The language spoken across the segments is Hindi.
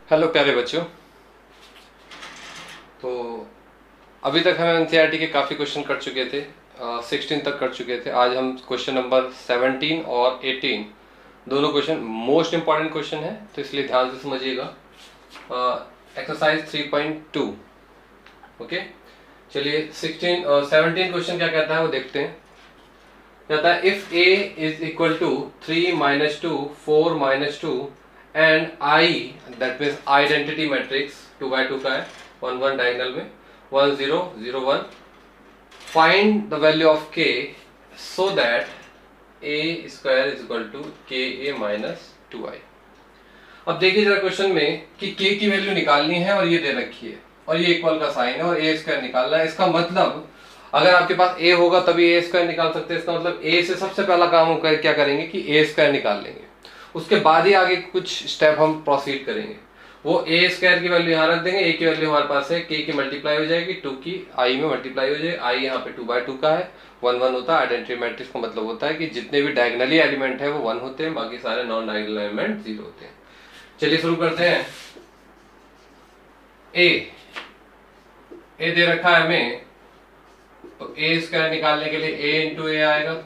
हेलो प्यारे बच्चों। तो अभी तक हम एनसीईआरटी के काफ़ी क्वेश्चन कर चुके थे, 16 तक कर चुके थे। आज हम क्वेश्चन नंबर 17 और 18 दोनों क्वेश्चन मोस्ट इंपॉर्टेंट क्वेश्चन है, तो इसलिए ध्यान से समझिएगा। एक्सरसाइज 3.2। ओके, चलिए 17 क्वेश्चन क्या कहता है वो देखते हैं। कहता है if a is equal to 3 minus 2 4 minus 2 and I, that means identity matrix 2x2 का है, 1 1 डायगोनल में 1 0 0 1, find the value of k so that a square is equal to ka minus 2i। अब देखिए जरा क्वेश्चन में कि k की वैल्यू निकालनी है और ये दे रखी है और ये इक्वल का साइन है और a स्क्वायर निकालना है। इसका मतलब अगर आपके पास a होगा तभी a स्क्वायर निकाल सकते हैं। इसका मतलब a से सबसे पहला काम हम क्या करेंगे कि a स्क्वायर निकाल लेंगे, उसके बाद ही आगे कुछ स्टेप हम प्रोसीड करेंगे। वो a स्क्वायर की वैल्यू यहाँ रख देंगे, a की वैल्यू हमारे पास है, k की मल्टीप्लाई हो जाएगी 2 की i में मल्टीप्लाई हो जाएगी। i यहाँ पे 2/2 का है, 1 1 होता है। आइडेंटिटी मैट्रिक्स का मतलब होता है कि जितने भी डायगोनली एलिमेंट है वो 1 होते हैं, बाकी सारे नॉन डायगोनल एलिमेंट 0 होते हैं। चलिए शुरू करते हैं। a दे रखा है हमें, तो a स्क्वायर निकालने के लिए a इंटू ए आएगा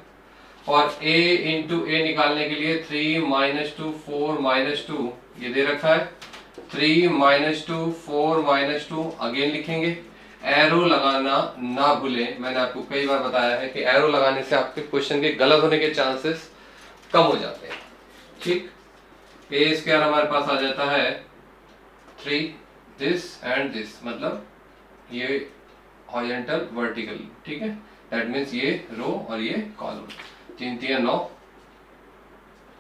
और a इंटू ए निकालने के लिए 3 माइनस 2 4 माइनस 2 ये दे रखा है। 3 माइनस 2 4 माइनस 2 अगेन लिखेंगे। एरो लगाना ना भूलें, मैंने आपको कई बार बताया है कि एरो लगाने से आपके क्वेश्चन के गलत होने के चांसेस कम हो जाते हैं। ठीक, a स्क्वायर हमारे पास आ जाता है 3 दिस एंड दिस, मतलब ये हॉरिजॉन्टल वर्टिकल, ठीक है। दैट मीन्स ये रो और ये कॉलम, 3 3 9,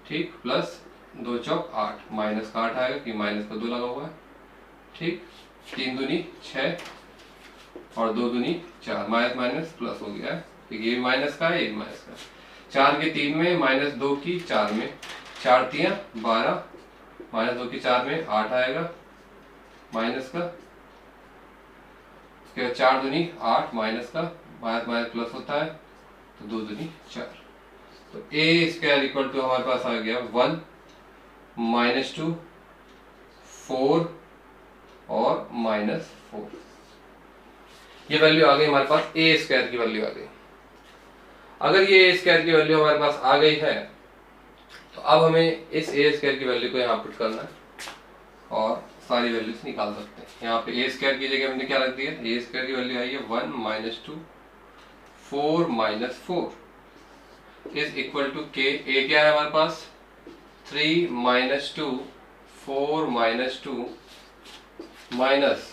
ठीक, प्लस 2 चौक 8, माइनस का 8 आएगा कि माइनस का 2 लगा हुआ है, ठीक। 3 दूनी 6 और 2 दूनी 4, माइनस माइनस प्लस हो गया है, ठीक। ये माइनस का है, ये माइनस का। 4 के 3 में, माइनस 2 की 4 में, 4 3 12, माइनस 2 की 4 में 8 आएगा माइनस का। 4 दूनी 8, माइनस का माइनस माइनस प्लस होता है, तो 2 दूनी 4। तो a स्क्वायर इक्वल टू हमारे पास आ गया 1 माइनस 2 4 और माइनस 4। ये वैल्यू आ गई हमारे पास, a स्क्वायर की वैल्यू आ गई। अगर ये a स्क्वायर की वैल्यू हमारे पास आ गई है तो अब हमें इस a स्क्वायर की वैल्यू को यहाँ पुट करना है और सारी वैल्यूज निकाल सकते हैं। यहाँ पे a स्क्वायर की जगह हमने क्या रख दिया, a स्क्वायर की वैल्यू आई है 1 minus 2 4 minus 4 is equal to k। a क्या है हमारे पास 3 माइनस 2 4 माइनस 2 माइनस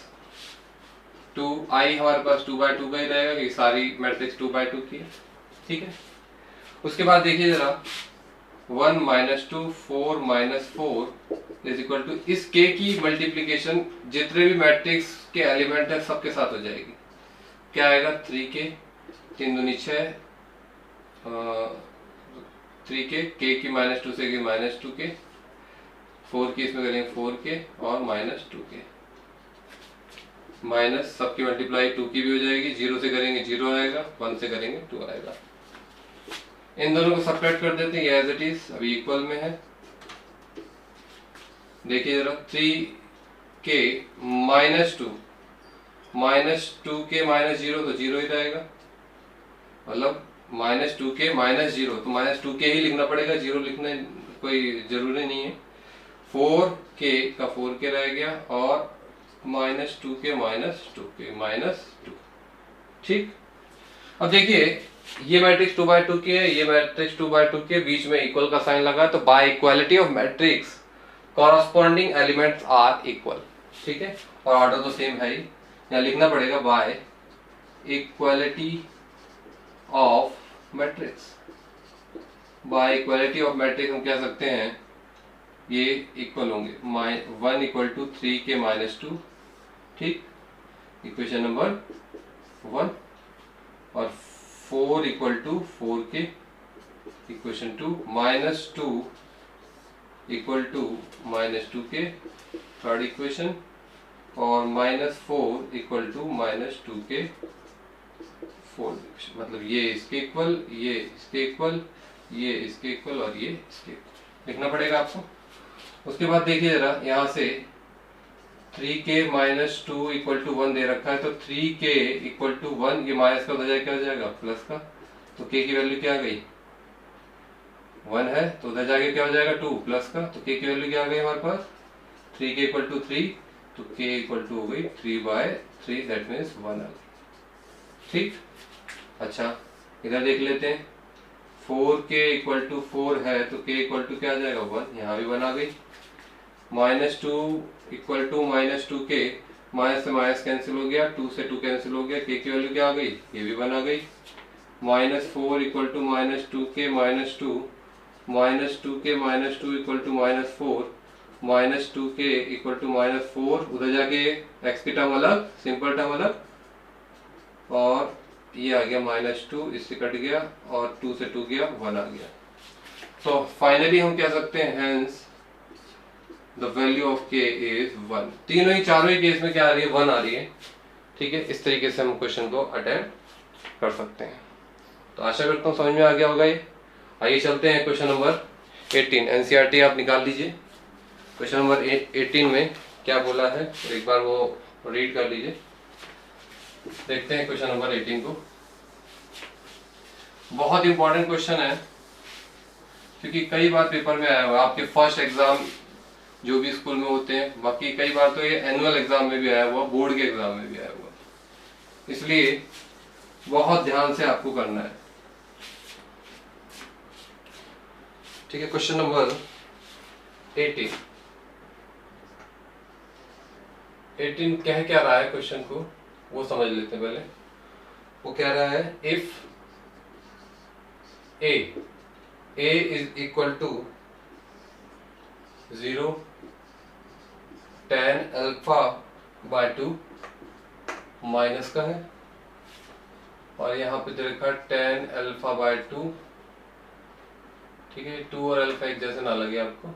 2i हमारे पास 2/2 का ही रहेगा कि सारी मैट्रिक्स 2/2 की है, ठीक है। उसके बाद देखिए जरा 1 minus 2 4 minus 4 is equal to इस k की मल्टीप्लीकेशन जितने भी मैट्रिक्स के एलिमेंट है सबके साथ हो जाएगी। क्या आएगा 3k, 3 दूनी 6, 3k, k की माइनस 2 से माइनस 2k, 4 की इसमें करेंगे 4k और माइनस 2k, माइनस सबकी मल्टीप्लाई 2 की भी हो जाएगी। 0 से करेंगे 0 आएगा, 1 से करेंगे 2 आएगा। इन दोनों को सेपरेट कर देते हैं, एज इट इज अभी इक्वल में है। देखिए जरा 3k minus 2 minus 2k minus 0 तो 0 ही रहेगा, मतलब माइनस 2k माइनस 0 तो माइनस 2k ही लिखना पड़ेगा, 0 लिखना कोई जरूरी नहीं है। 4k का 4k रह गया और minus 2k minus 2k minus 2, ठीक। अब देखिए ये मैट्रिक्स 2/2 की है, ये मैट्रिक्स 2/2 के बीच में इक्वल का साइन लगा, तो by equality of matrix corresponding elements are equal, ठीक है। और ऑर्डर तो सेम है ही, यहाँ लिखना पड़ेगा bye equality of matrix. Bye equality of matrix हम कह सकते हैं ये इक्वल होंगे 1 इक्वल टू 3k माइनस 2, ठीक, इक्वेशन नंबर 1, और 4 equal to 4k equation 2, minus 2 equal to minus 2k third equation, और minus 4 equal to minus 2k fourth equation. मतलब ये इसके इक्वल, ये इसके इक्वल, ये इसके इक्वल और ये इसके इक्वल लिखना पड़ेगा आपको। उसके बाद देखिए जरा यहाँ से 3k माइनस 2 इक्वल टू 1 दे रखा है, तो 3k इक्वल टू 1, ये माइनस का उधर जाए क्या हो जाएगा प्लस का, तो k की वैल्यू क्या आ गई 1 है, तो उधर जाके क्या हो जाएगा 2 प्लस का, तो k की वैल्यू क्या आ गई हमारे पास 3k इक्वल टू 3, तो k इक्वल टू हो गई 3/3, दैट मीन्स 1 आ गई। ठीक, अच्छा इधर देख लेते हैं, 4k इक्वल टू 4 है, तो k इक्वल टू क्या आ जाएगा 1, यहाँ भी 1 आ गई। -2 इक्वल टू -2k, माइनस से माइनस कैंसिल हो गया, 2 से 2 कैंसिल हो गया, k की वैल्यू क्या आ गई, ये भी 1 आ गई। -4 equal to -2k -2, -2k -2 equal to -4, -2k equal to -4, उधर जाके x की टर्म अलग, सिंपल टर्म अलग, और ये आ गया -2, इससे कट गया, और 2 से 2 गया, 1 आ गया। तो फाइनली हम कह सकते हैं hence the value of k is 1। तीनों ही चारों ही केस में क्या आ रही है 1 आ रही है। ठीक है, इस तरीके से हम क्वेश्चन को अटेम्प्ट कर सकते हैं। तो आशा करता हूँ समझ में आ गया होगा ये। आइए चलते हैं क्वेश्चन नंबर 18, एनसीईआरटी आप निकाल लीजिए। क्वेश्चन नंबर 18 में क्या बोला है एक बार वो रीड कर लीजिए। देखते हैं क्वेश्चन नंबर 18 को। बहुत इंपॉर्टेंट क्वेश्चन है क्योंकि कई बार पेपर में आया हुआ, आपके फर्स्ट एग्जाम जो भी स्कूल में होते हैं, बाकी कई बार तो ये एनुअल एग्जाम में भी आया हुआ, बोर्ड के एग्जाम में भी आया हुआ, इसलिए बहुत ध्यान से आपको करना है। ठीक है, क्वेश्चन नंबर 18 कह क्या रहा है क्वेश्चन को वो समझ लेते हैं पहले। वो कह रहा है if a is equal to 0 tan alpha by 2, minus का है, और यहाँ पे दे रखा है tan अल्फा बाय 2। ठीक है, 2 और अल्फा एक जैसे ना लगे आपको,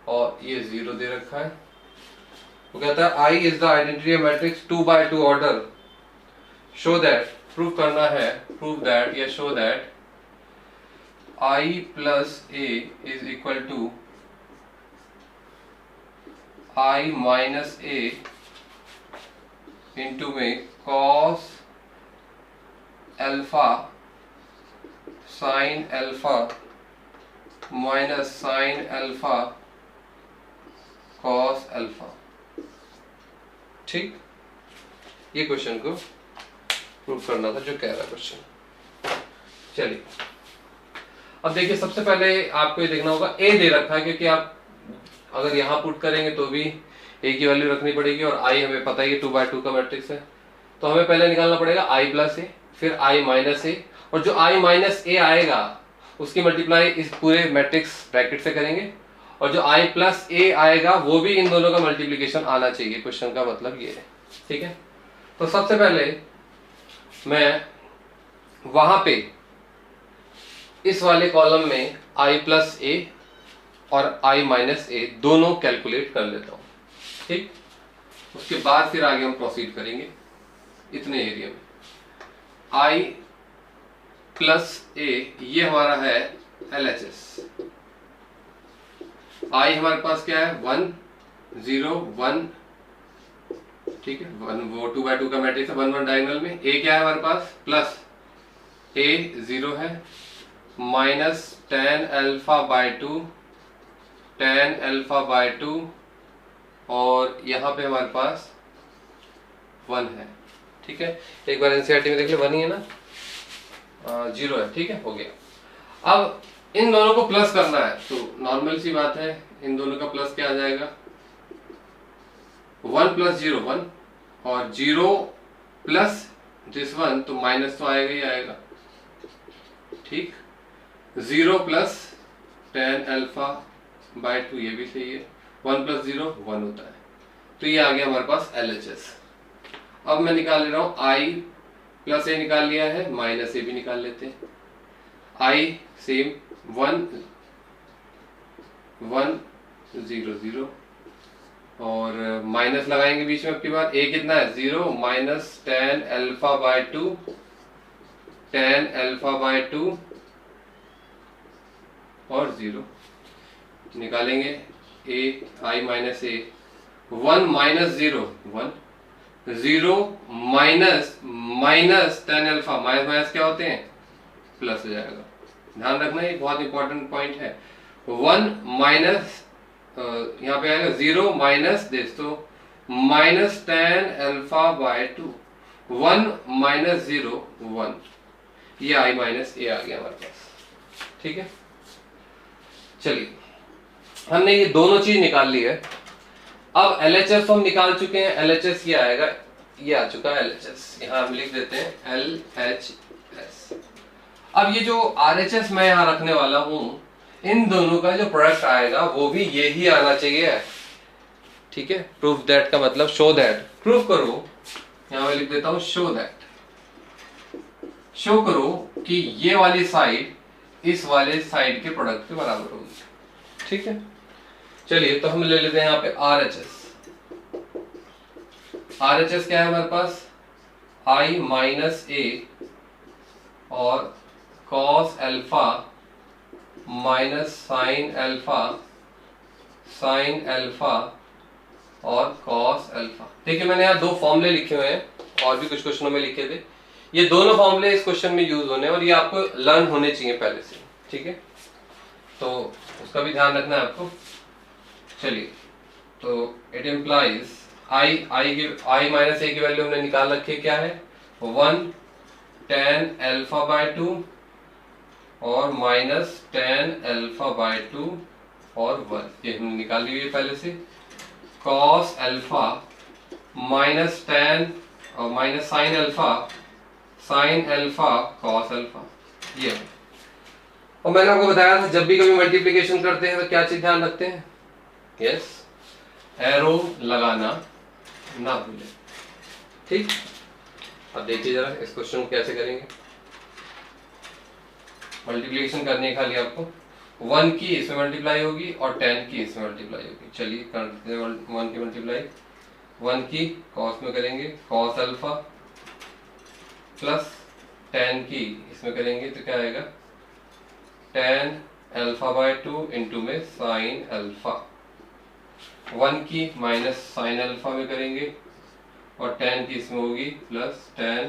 और ये 0 दे रखा है। वो कहता है I is the identity matrix 2x2 order, show that, prove करना है, प्रूव दैट या show that I plus a is equal to I minus a into में cos alpha sine alpha minus sine alpha cos alpha. ठीक, ये क्वेश्चन को प्रूव करना था जो कह रहा है क्वेश्चन। चलिए अब देखिए, सबसे पहले आपको ये देखना होगा a दे रखा है, क्योंकि आप अगर यहाँ पुट करेंगे तो भी a की वैल्यू रखनी पड़ेगी, और i हमें पता है कि 2x2 का मैट्रिक्स है, तो हमें पहले निकालना पड़ेगा i प्लस a, फिर i माइनस a, और जो i माइनस a आएगा उसकी मल्टीप्लाई इस पूरे मैट्रिक्स ब्रैकेट से करेंगे, और जो i प्लस a आएगा वो भी इन दोनों का मल्टीप्लिकेशन आना चाहिए। क्वेश्चन का मतलब ये है। ठीक है, तो सबसे पहले मैं वहां पे इस वाले कॉलम में i प्लस a और i माइनस a दोनों कैलकुलेट कर लेता हूं। ठीक, उसके बाद फिर आगे हम प्रोसीड करेंगे इतने एरिया में। i प्लस a ये हमारा है LHS। i हमारे पास क्या है 1 0 1, ठीक है, 1 वो 2x2 का मैट्रिक्स है, 1 1 डायगोनल में। a क्या है हमारे पास प्लस a 0 है, minus tan alpha by 2, tan alpha by 2, और यहाँ पे हमारे पास 1 है। ठीक है, एक बार एनसीईआरटी में देख ले, 1 ही है ना, 0 है। ठीक है, हो गया। अब इन दोनों को प्लस करना है, तो नॉर्मल सी बात है, इन दोनों का प्लस क्या आ जाएगा 1 प्लस 0 1, और 0 प्लस दिस 1, तो माइनस तो आएगा ही आएगा। ठीक, 0 प्लस tan अल्फा बाय 2 ये भी सही है, 1 प्लस 0 1 होता है, तो ये आ गया हमारे पास LHS। अब मैं निकाल ले रहा हूं i प्लस a निकाल लिया है, माइनस a भी निकाल लेते हैं। i सेम 1 1 0 0, और माइनस लगाएंगे बीच में अब की बार। a कितना है 0, minus tan alpha by 2, tan alpha by 2 और 0 निकालेंगे। a i minus a 1 minus 0 1, 0 minus minus tan alpha, minus minus क्या होते हैं, प्लस हो जाएगा। ध्यान रखना ये बहुत इंपॉर्टेंट पॉइंट है। 1 माइनस यहाँ पे आएगा 0 माइनस दिस, तो minus tan alpha by 2, 1 minus 0 1, ये आई माइनस ए आ गया हमारे पास। ठीक है, चलिए हमने ये दोनों चीज निकाल ली है। अब LHS हम निकाल चुके हैं, LHS ये आएगा, ये आ चुका है LHS, यहाँ हम लिख देते हैं LHS। अब ये जो RHS मैं यहाँ रखने वाला हूं, इन दोनों का जो प्रोडक्ट आएगा वो भी यही आना चाहिए। ठीक है, प्रूफ दैट का मतलब शो दैट, प्रूफ करो, यहाँ मैं लिख देता हूं शो दैट, शो करो कि ये वाली साइड इस वाले साइड के प्रोडक्ट के बराबर होगी। ठीक है, चलिए तो हम ले लेते हैं यहाँ पे RHS। RHS क्या है हमारे पास, I माइनस ए और cos alpha minus sine alpha, sine alpha और cos अल्फा। देखिए मैंने यहाँ दो फॉर्मूले लिखे हुए हैं, और भी कुछ क्वेश्चनों में लिखे थे। ये दोनों फॉर्मूले इस क्वेश्चन में यूज होने हैं और ये आपको लर्न होने चाहिए पहले से। ठीक है, तो उसका भी ध्यान रखना है आपको। चलिए, तो इट इम्प्लाइज आई माइनस ए की वैल्यू हमने निकाल रखी है, क्या है 1 tan अल्फा बाय 2 और माइनस tan अल्फा बाय 2 और 1, ये हमने निकाल ली हुई है पहले से। cos अल्फा माइनस tan और minus sine alpha, sine alpha cos alpha, ये। और मैंने आपको बताया था जब भी कभी मल्टीप्लिकेशन करते हैं तो क्या चीज ध्यान रखते हैं, यस, एरो लगाना ना भूलें। ठीक, अब देखिए जरा इस क्वेश्चन को कैसे करेंगे। मल्टीप्लिकेशन करनी है खाली आपको, 1 की इसमें मल्टीप्लाई होगी और 10 की इसमें मल्टीप्लाई होगी। चलिए करते हैं 1 की मल्टीप्लाई, 1 की कॉस में करेंगे cos अल्फा प्लस 10 की इसमें करेंगे तो क्या आएगा tan अल्फा बाय 2 इंटू में साइन अल्फा। 1 की माइनस साइन अल्फा में करेंगे और 10 की इसमें होगी plus tan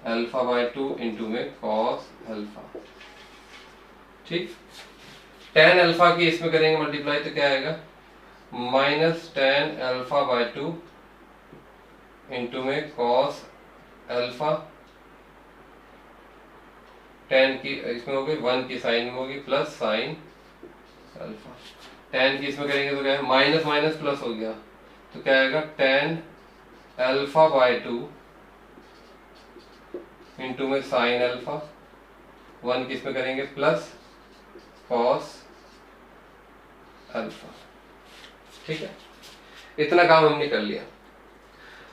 alpha by 2 into में cos अल्फा। ठीक, tan अल्फा की इसमें करेंगे मल्टीप्लाई तो क्या आएगा minus tan alpha by 2 into में cos अल्फा, 10 की इसमें होगी 1 की साइन में होगी प्लस साइन अल्फा। 10 की इसमें करेंगे तो क्या है माइनस माइनस प्लस हो गया तो क्या आएगा tan अल्फा बाय 2 इंटू में साइन अल्फा, 1 की इसमें करेंगे प्लस cos अल्फा। ठीक है, इतना काम हमने कर लिया।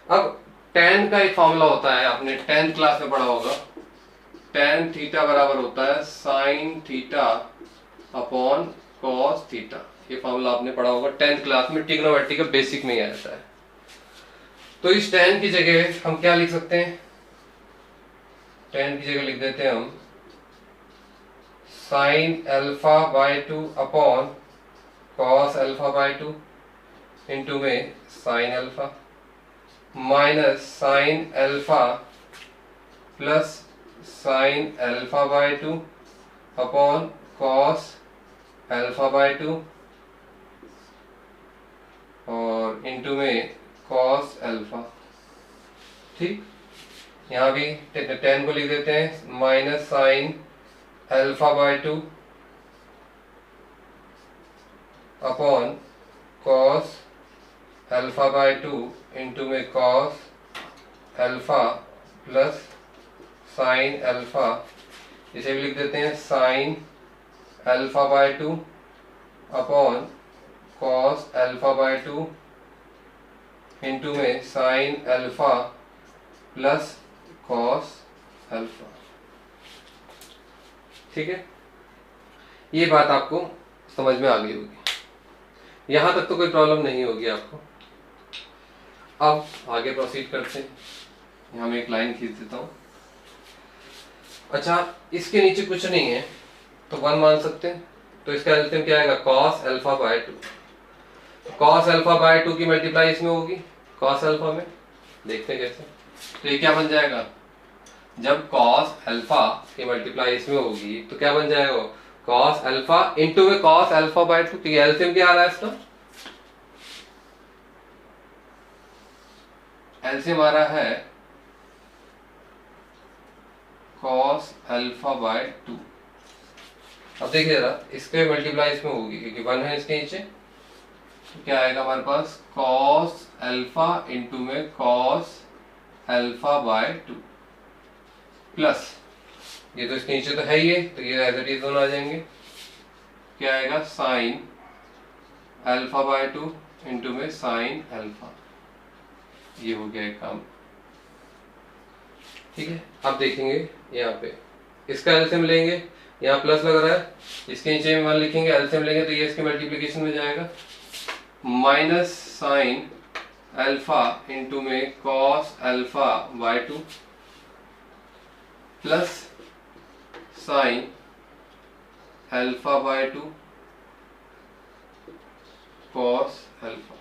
अब tan का एक फॉर्मूला होता है, आपने 10th क्लास में पढ़ा होगा, tan थीटा बराबर होता है sine theta upon cos theta. ये फॉर्मूला आपने पढ़ा होगा 10th क्लास में, ट्रिग्नोमेट्री का बेसिक में ही आता है। तो इस tan की जगह हम क्या लिख सकते हैं, tan की जगह लिख देते हैं हम sine alpha by 2 upon cos alpha by 2 into में sine alpha minus sine alpha plus sine alpha by 2 upon cos alpha by 2 और इंटू में cos अल्फा। ठीक, यहाँ भी 10 को लिख देते हैं minus sine alpha by 2 upon cos alpha by 2 into में cos alpha plus sine alpha, इसे भी लिख देते हैं sine alpha by 2 upon cos alpha by 2 into में sine alpha plus cos alpha. ठीक है, ये बात आपको समझ में आ गई होगी, यहां तक तो कोई प्रॉब्लम नहीं होगी आपको। अब आगे प्रोसीड करते हैं, यहां मैं एक लाइन खींच देता हूं। अच्छा, इसके नीचे कुछ नहीं है तो 1 मान सकते हैं, तो इसका एलसीएम क्या आएगा cos alpha by 2। Cos alpha by 2 की मल्टीप्लाई इसमें होगी कॉस अल्फा में, देखते हैं कैसे। तो ये क्या बन जाएगा, जब कॉस अल्फा की मल्टीप्लाई इसमें होगी तो क्या बन जाएगा, कॉस अल्फा इंटू में कॉस अल्फा बाय 2। तो एलसीएम क्या आ रहा है इसका, एलसीएम आ रहा है कॉस अल्फा बाय 2। अब देखिए जरा, इसके मल्टीप्लाई इसमें होगी क्योंकि 1 है इसके नीचे, तो क्या आएगा हमारे पास कॉस अल्फा इंटू में कॉस अल्फा बाय 2 प्लस, ये तो इसके नीचे तो है ही है तो ये एज इट इज दोनों आ जाएंगे, क्या आएगा साइन अल्फा बाय 2 इंटू में साइन अल्फा। ये हो गया एक काम, ठीक है। अब देखेंगे यहाँ पे इसका एलसीएम लेंगे, यहाँ प्लस लग रहा है, इसके नीचे में 1 लिखेंगे, एलसीएम लेंगे तो ये इसके मल्टीप्लिकेशन में जाएगा, माइनस साइन अल्फा इंटू में cos alpha by 2 plus sine alpha by 2 cos alpha.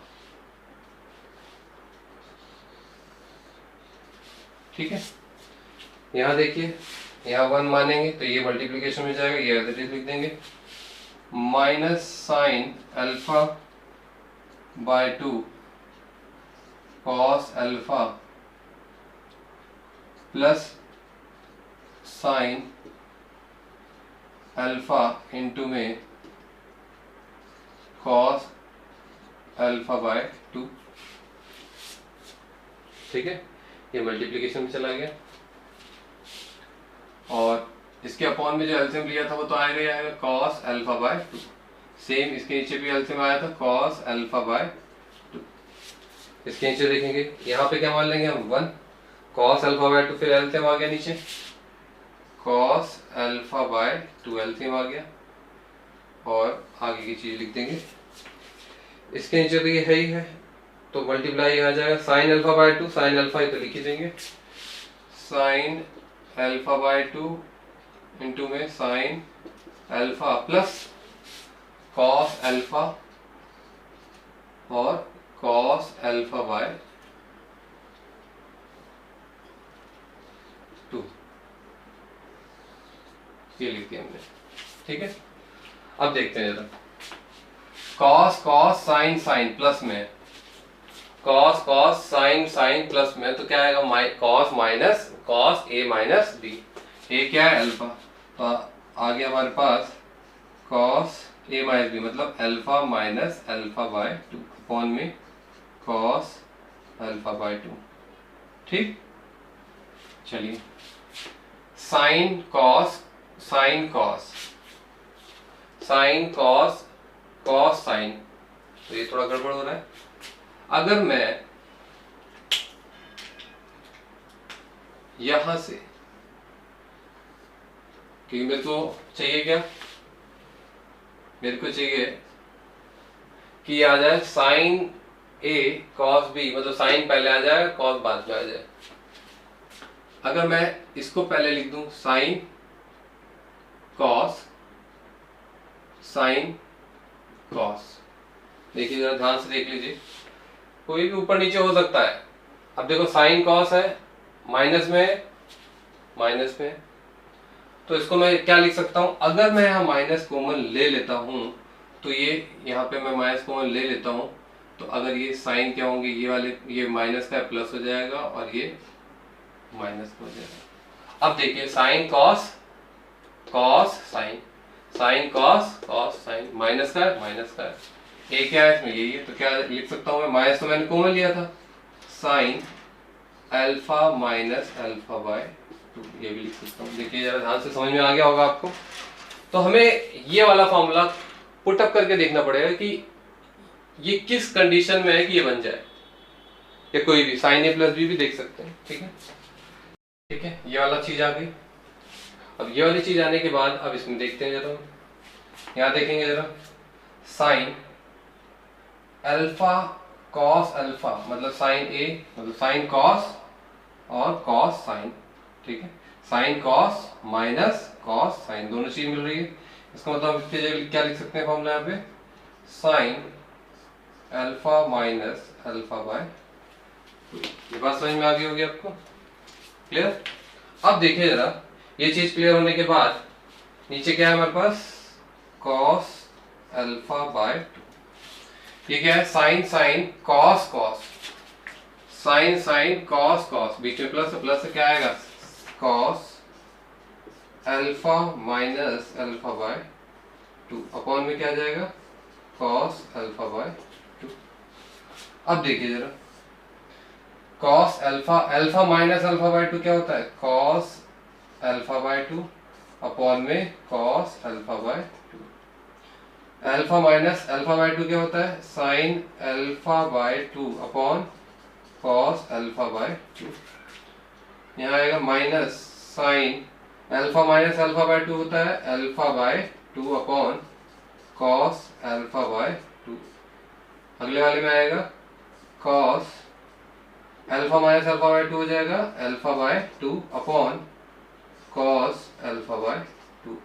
ठीक है, यहाँ देखिए, यहाँ 1 मानेंगे तो ये मल्टीप्लिकेशन में जाएगा, ये एज इट इज लिख देंगे, minus sine alpha by 2 cos alpha plus sine alpha into में कॉस अल्फा बाय 2। ठीक है, ये मल्टीप्लिकेशन में चला गया और इसके अपॉन में जो एलसीएम लिया था वो तो आएगा ही आएगा कॉस अल्फा बाय 2। सेम इसके नीचे भी एलसीएम आया था कॉस अल्फा बाय 2। इसके नीचे देखेंगे, यहाँ पे क्या मान लेंगे हम 1 कॉस अल्फा बाय 2, फिर एलसीएम आ गया नीचे कॉस अल्फा बाय 2 एलसीएम आ गया और आगे की चीज लिख देंगे। इसके नीचे तो ये है ही है तो मल्टीप्लाई आ जाएगा sine alpha by 2, sine alpha ही तो लिख ही देंगे, साइन अल्फा बाय 2 इंटू में sine alpha plus cos alpha और कॉस अल्फा बाय 2, ये लिख दिया हमने। ठीक है, अब देखते हैं जरा, cos cos sine sine plus में, cos cos sine sine plus में, तो क्या आएगा cos minus cos a minus b, a क्या है अल्फा, तो आ गया हमारे पास कॉस ए माइनस बी मतलब alpha minus alpha by 2 upon में कॉस अल्फा बाय 2। ठीक, चलिए sine cos sine cos sine cos cos sine, तो ये थोड़ा गड़बड़ हो रहा है। अगर मैं यहां से, क्योंकि मेरे को चाहिए क्या, मेरे को चाहिए कि आ जाए साइन ए कॉस बी, मतलब साइन पहले आ जाए कॉस बाद में आ जाए। अगर मैं इसको पहले लिख दूं साइन कॉस साइन कॉस, देखिए जरा ध्यान से देख लीजिए, कोई भी ऊपर नीचे हो सकता है। अब देखो साइन कॉस है माइनस में, तो इसको मैं क्या लिख सकता हूं, अगर मैं यहाँ माइनस कॉमन ले लेता हूं तो ये यहाँ पे मैं माइनस कॉमन ले लेता हूं तो अगर ये साइन क्या होंगे, ये वाले ये माइनस का प्लस हो जाएगा और ये माइनस हो जाएगा। अब देखिए sign cos cos sine, sine cos cos sign, minus का है, ए क्या है इसमें यही है, तो क्या लिख सकता हूं मैं, माइनस तो मैंने कॉमन लिया था, sign alpha minus alpha by 2, ये भी लिख सकता हूं। देखिए जरा ध्यान से, समझ में आ गया होगा आपको। तो हमें ये वाला फॉर्मूला पुट अप करके देखना पड़ेगा कि ये किस कंडीशन में है कि ये बन जाए, या कोई भी साइन ए प्लस बी भी देख सकते हैं। ठीक है, ये वाला चीज आ गई। अब ये वाली चीज आने के बाद अब इसमें देखते हैं जरा, यहाँ देखेंगे जरा, साइन अल्फा कॉस अल्फा मतलब साइन ए मतलब साइन कॉस और कॉस साइन। ठीक है, sine cos minus cos sine, दोनों चीज मिल रही है। इसका मतलब इसके जगह क्या लिख सकते हैं फॉर्मूला यहाँ पे, sign alpha minus alpha by 2। ये बात समझ में आ गई होगी आपको? क्लियर? अब देखिए जरा, ये चीज क्लियर होने के बाद नीचे क्या है हमारे पास? Cos alpha by 2। ये क्या है? Sine sine cos cos, sine sine cos cos, बीच में प्लस, प्लस से क्या आएगा? Cos alpha minus alpha by 2 upon में क्या आ जाएगा? Cos alpha by 2। अब देखिए जरा, cos alpha, alpha minus alpha by 2 क्या होता है? कॉस अल्फा बाय 2 अपॉन में cos alpha by 2। Alpha minus alpha by 2 क्या होता है? Sine alpha by 2 upon cos alpha by 2। यहाँ आएगा minus sine alpha minus alpha by 2 होता है alpha by 2 upon cos alpha by 2। अगले वाले में आएगा cos alpha minus alpha by 2 हो जाएगा alpha by 2 upon cos alpha by 2।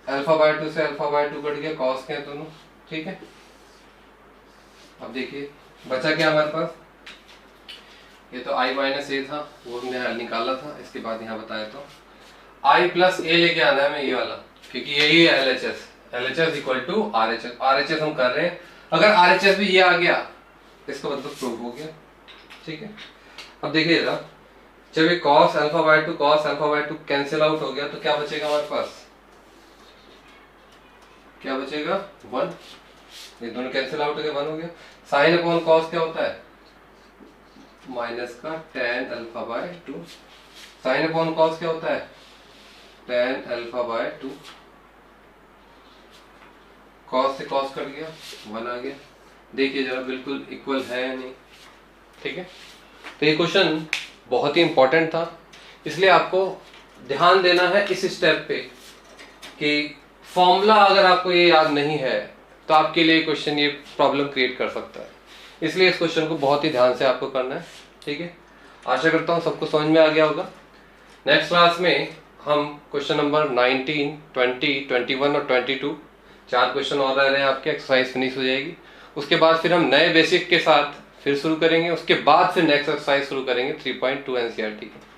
Alpha by 2 से अल्फा बाय 2 कट गया, कॉस के हैं दोनों, ठीक है। अब देखिए बचा क्या हमारे पास? ये तो i माइनस ए था, वो हमने हल निकाला था। इसके बाद यहाँ बताया तो i प्लस ए लेके आना है हमें, ये वाला, क्योंकि यही है LHS, LHS equal to RHS। RHS हम कर रहे हैं, अगर RHS भी ये आ गया इसका मतलब प्रूव हो गया, ठीक है। अब देखिए जरा, जब ये cos alpha by 2 cos alpha by 2 cancel out हो गया तो क्या बचेगा हमारे पास? क्या बचेगा? 1। ये दोनों कैंसिल आउट हो गया, 1 हो गया। साइन अपॉन कॉस क्या होता है? माइनस का tan alpha by 2। Sine upon cos क्या होता है? tan alpha by 2। कॉस से कॉस कट गया, 1 आ गया। देखिए जरा बिल्कुल इक्वल है या नहीं, ठीक है। तो ये क्वेश्चन बहुत ही इंपॉर्टेंट था, इसलिए आपको ध्यान देना है इस स्टेप पे कि फॉर्मूला अगर आपको ये याद नहीं है तो आपके लिए क्वेश्चन ये प्रॉब्लम क्रिएट कर सकता है। इसलिए इस क्वेश्चन को बहुत ही ध्यान से आपको करना है, ठीक है। आशा करता हूँ सबको समझ में आ गया होगा। नेक्स्ट क्लास में हम क्वेश्चन नंबर 19, 20, 21 और 22 4 क्वेश्चन और रह रहे हैं आपके, एक्सरसाइज फिनिश हो जाएगी। उसके बाद फिर हम नए बेसिक के साथ फिर शुरू करेंगे, उसके बाद फिर नेक्स्ट एक्सरसाइज शुरू करेंगे 3.2 NCERT की।